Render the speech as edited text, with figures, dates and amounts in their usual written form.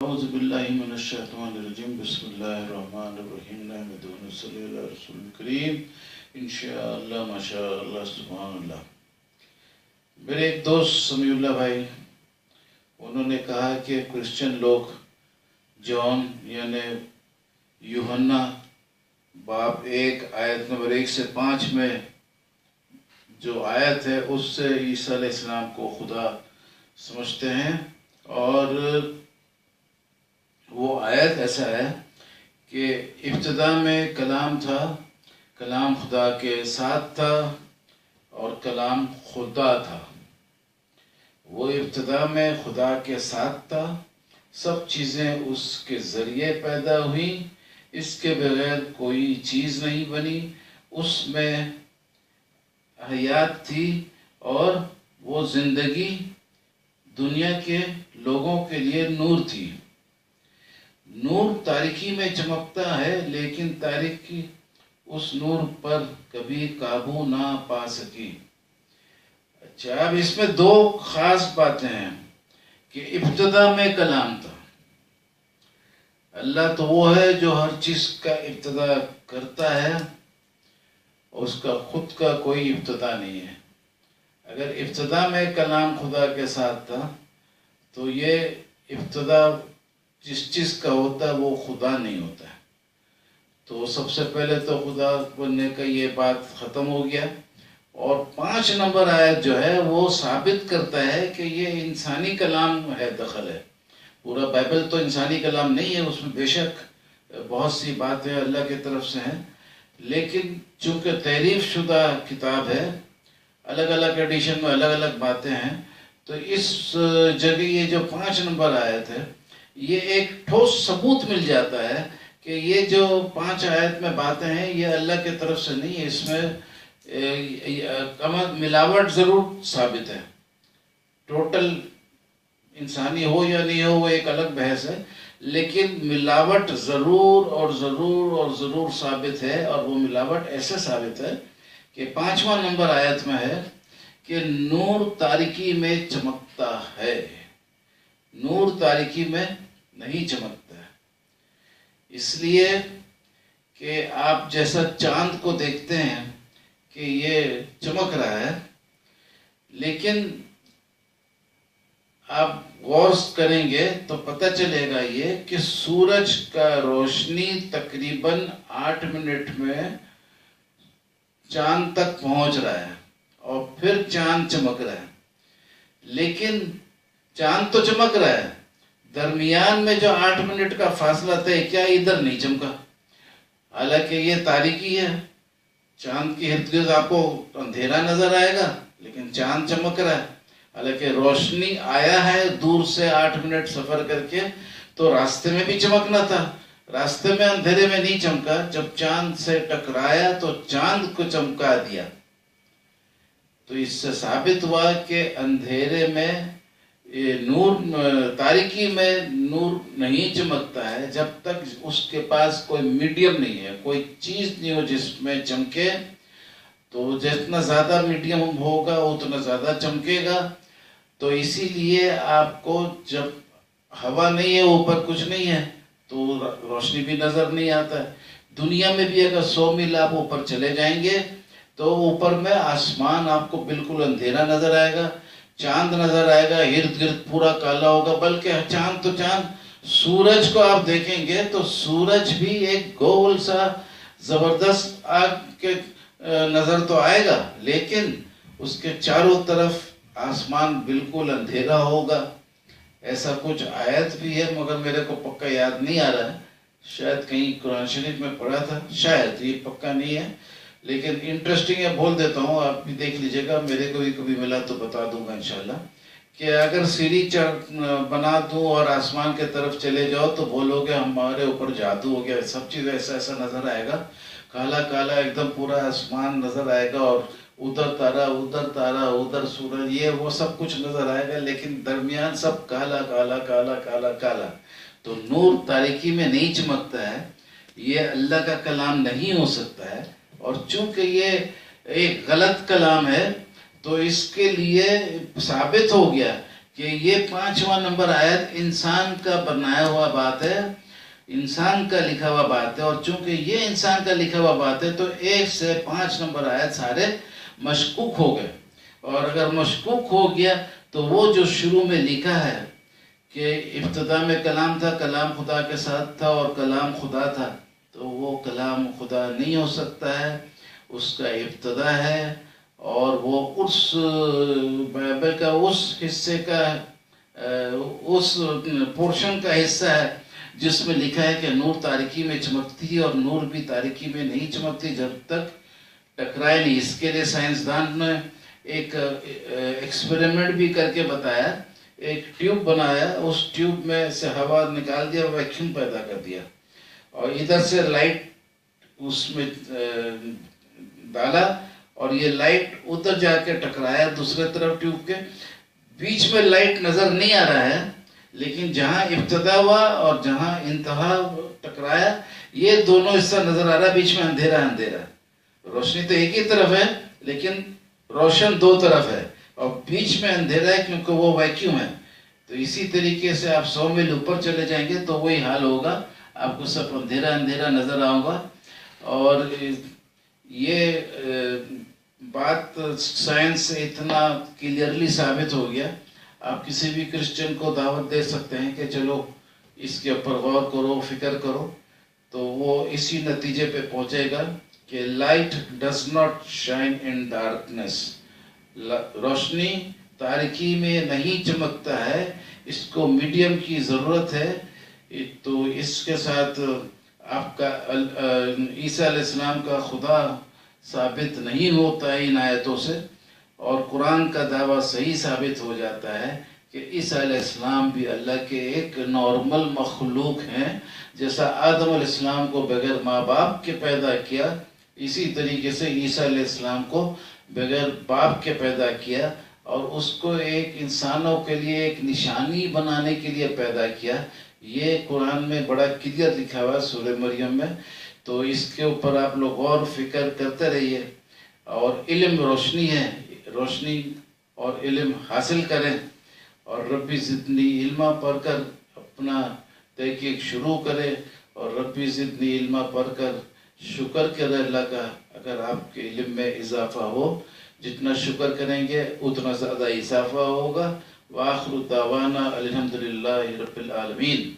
اعوذ باللہ من الشیطان الرجیم بسم اللہ الرحمن الرحیم نحمدہ و نصلی علی رسول کریم انشاءاللہ ماشاءاللہ سبحان اللہ۔ میرے ایک دوست سمیع اللہ بھائی، انہوں نے کہا کہ کرسچن لوگ جون یعنی یوحنا باب 1 آیت نمبر 1 سے 5 میں جو آیت ہے اس سے عیسیٰ علیہ السلام کو خدا سمجھتے ہیں، اور وہ آیت ایسا ہے کہ ابتدا میں کلام تھا، کلام خدا کے ساتھ تھا اور کلام خدا تھا۔ وہ ابتدا میں خدا کے ساتھ تھا، سب چیزیں اس کے ذریعے پیدا ہوئیں، اس کے بغیر کوئی چیز نہیں بنی، اس میں حیات تھی اور وہ زندگی دنیا کے لوگوں کے لیے نور تھی۔ نور تاریکی میں چمکتا ہے لیکن تاریکی اس نور پر کبھی قابو نہ پا سکی۔ اچھا، اب اس میں دو خاص باتیں ہیں کہ ابتدا میں کلام تھا۔ اللہ تو وہ ہے جو ہر چیز کا ابتدا کرتا ہے، اس کا خود کا کوئی ابتدا نہیں ہے۔ اگر ابتدا میں کلام خدا کے ساتھ تھا تو یہ ابتدا جس چیز کا ہوتا ہے وہ خدا نہیں ہوتا ہے، تو سب سے پہلے تو خدا بننے کا یہ بات ختم ہو گیا۔ اور 5 نمبر آیت جو ہے وہ ثابت کرتا ہے کہ یہ انسانی کلام ہے، دخل ہے۔ پورا بائبل تو انسانی کلام نہیں ہے، اس میں بے شک بہت سی باتیں اللہ کی طرف سے ہیں، لیکن چونکہ تحریف شدہ کتاب ہے، الگ الگ ایڈیشن میں الگ الگ باتیں ہیں، تو اس جگہ یہ جو 5 نمبر آیت ہے یہ ایک ٹھوس ثبوت مل جاتا ہے کہ یہ جو 5 آیت میں باتیں ہیں یہ اللہ کی طرف سے نہیں ہے۔ اس میں ملاوٹ ضرور ثابت ہے، ٹوٹل انسانی ہو یا نہیں ہو وہ ایک الگ بحث ہے، لیکن ملاوٹ ضرور اور ضرور اور ضرور ثابت ہے، اور وہ ملاوٹ ایسے ثابت ہے کہ 5واں نمبر آیت میں ہے کہ نور تاریکی میں چمکتا ہے، نور تاریکی میں نہیں چمکتا ہے۔ اس لیے کہ آپ جیسا چاند کو دیکھتے ہیں کہ یہ چمک رہا ہے، لیکن آپ غور کریں گے تو پتہ چلے گا یہ کہ سورج کا روشنی تقریباً 8 منٹ میں چاند تک پہنچ رہا ہے اور پھر چاند چمک رہا ہے، لیکن چاند تو چمک رہا ہے، درمیان میں جو 8 منٹ کا فاصلہ تھا کیا ادھر نہیں چمکا؟ حالانکہ یہ تاریکی ہے، چاند کی ارد گرد آپ کو اندھیرا نظر آئے گا لیکن چاند چمک رہا ہے، حالانکہ روشنی آیا ہے دور سے 8 منٹ سفر کر کے، تو راستے میں بھی چمکنا تھا، راستے میں اندھیرے میں نہیں چمکا، جب چاند سے ٹکرایا تو چاند کو چمکا دیا۔ تو اس سے ثابت ہوا کہ اندھیرے میں نور، تاریکی میں نور نہیں چمکتا ہے جب تک اس کے پاس کوئی میڈیم نہیں ہے، کوئی چیز نہیں ہو جس میں چمکے۔ تو جتنا زیادہ میڈیم ہوگا اتنا زیادہ چمکے گا۔ تو اسی لیے آپ کو جب ہوا نہیں ہے، اوپر کچھ نہیں ہے، تو روشنی بھی نظر نہیں آتا ہے۔ دنیا میں بھی اگر 100 میل آپ اوپر چلے جائیں گے تو اوپر میں آسمان آپ کو بالکل اندھیرا نظر آئے گا، چاند نظر آئے گا، ارد گرد پورا کالا ہوگا، بلکہ چاند تو چاند، سورج کو آپ دیکھیں گے تو سورج بھی ایک گول سا زبردست آگ کے نظر تو آئے گا، لیکن اس کے چاروں طرف آسمان بالکل اندھیرا ہوگا۔ ایسا کچھ آیت بھی ہے مگر میرے کو پکا یاد نہیں آ رہا ہے، شاید کہیں قرآن شریف میں پڑھا تھا، شاید یہ پکا نہیں ہے، لیکن انٹرسٹنگ ہے، بول دیتا ہوں، آپ بھی دیکھ لیجئے گا، میرے کو بھی کبھی ملا تو بتا دوں گا انشاءاللہ، کہ اگر سیڑھی بنا دوں اور آسمان کے طرف چلے جاؤ تو بولو گے ہمارے اوپر جادو ہو گیا، سب چیز ایسا ایسا نظر آئے گا، کالا کالا ایک دم پورا آسمان نظر آئے گا، اور ادھر تارا ادھر سورج، یہ وہ سب کچھ نظر آئے گا، لیکن درمیان سب کالا کالا کالا کالا کالا۔ تو نور تاریکی میں نہیں چمکتا ہے، یہ اللہ کا کلام نہیں ہو سکتا ہے، اور چونکہ یہ ایک غلط کلام ہے تو اس کے لیے ثابت ہو گیا کہ یہ 5واں نمبر آیت انسان کا بنایا ہوا بات ہے، انسان کا لکھا ہوا بات ہے، اور چونکہ یہ انسان کا لکھا ہوا بات ہے تو 1 سے 5 نمبر آیت سارے مشکوک ہو گئے، اور اگر مشکوک ہو گیا تو وہ جو شروع میں لکھا ہے کہ ابتدا میں کلام تھا، کلام خدا کے ساتھ تھا اور کلام خدا تھا، تو وہ کلام خدا نہیں ہو سکتا ہے، اس کا ابتدا ہے، اور وہ اس بائبل کا اس حصے کا اس پورشن کا حصہ ہے جس میں لکھا ہے کہ نور تاریکی میں چمکتی ہے اور نور بھی تاریکی میں نہیں چمکتی جب تک ٹکرائے نہیں۔ اس کے لیے سائنسدان نے ایک ایکسپیریمنٹ بھی کر کے بتایا، ایک ٹیوب بنایا، اس ٹیوب میں سے ہوا نکال دیا، ویکیوم پیدا کر دیا، اور ادھر سے لائٹ اس میں ڈالا، اور یہ لائٹ ادھر جا کے ٹکرایا دوسرے طرف ٹیوب کے، بیچ میں لائٹ نظر نہیں آ رہا ہے، لیکن جہاں ابتدا ہوا اور جہاں انتہا ٹکرایا یہ دونوں حصہ نظر آ رہا ہے، بیچ میں اندھیرا اندھیرا، روشنی تو ایک ہی طرف ہے لیکن روشن دو طرف ہے، اور بیچ میں اندھیرا ہے کیونکہ وہ ویکیوم ہے۔ تو اسی طریقے سے آپ 100 میل اوپر چلے جائیں گے تو وہی حال ہوگا، آپ کو سب اندھیرا اندھیرا نظر آؤگا۔ اور یہ بات سائنس سے اتنا کلیئرلی ثابت ہو گیا، آپ کسی بھی کرسچن کو دعوت دے سکتے ہیں کہ چلو اس کے اوپر غور کرو، فکر کرو، تو وہ اسی نتیجے پہ پہنچے گا کہ light does not shine in darkness, روشنی تاریکی میں نہیں چمکتا ہے، اس کو میڈیم کی ضرورت ہے۔ تو اس کے ساتھ آپ کا عیسیٰ علیہ السلام کا خدا ثابت نہیں ہوتا ہے ان آیتوں سے، اور قرآن کا دعویٰ صحیح ثابت ہو جاتا ہے کہ عیسیٰ علیہ السلام بھی اللہ کے ایک نارمل مخلوق ہیں، جیسا آدم علیہ السلام کو بغیر ماں باپ کے پیدا کیا، اسی طریقے سے عیسیٰ علیہ السلام کو بغیر باپ کے پیدا کیا، اور اس کو ایک انسانوں کے لیے ایک نشانی بنانے کے لیے پیدا کیا۔ یہ قرآن میں بڑا کلیئر لکھا ہوا ہے سورہ مریم میں، تو اس کے اوپر آپ لوگ غور و فکر کرتے رہیے، اور علم روشنی ہے، روشنی اور علم حاصل کریں، اور ربی زدنی علما پڑھ کر اپنا تحقیق شروع کرے، اور ربی زدنی علما پڑھ کر شکر کرے اللہ کا۔ اگر آپ کے علم میں اضافہ ہو، جتنا شکر کریں گے اتنا زیادہ اضافہ ہوگا۔ وآخر دعوانا الحمدللہ رب العالمین۔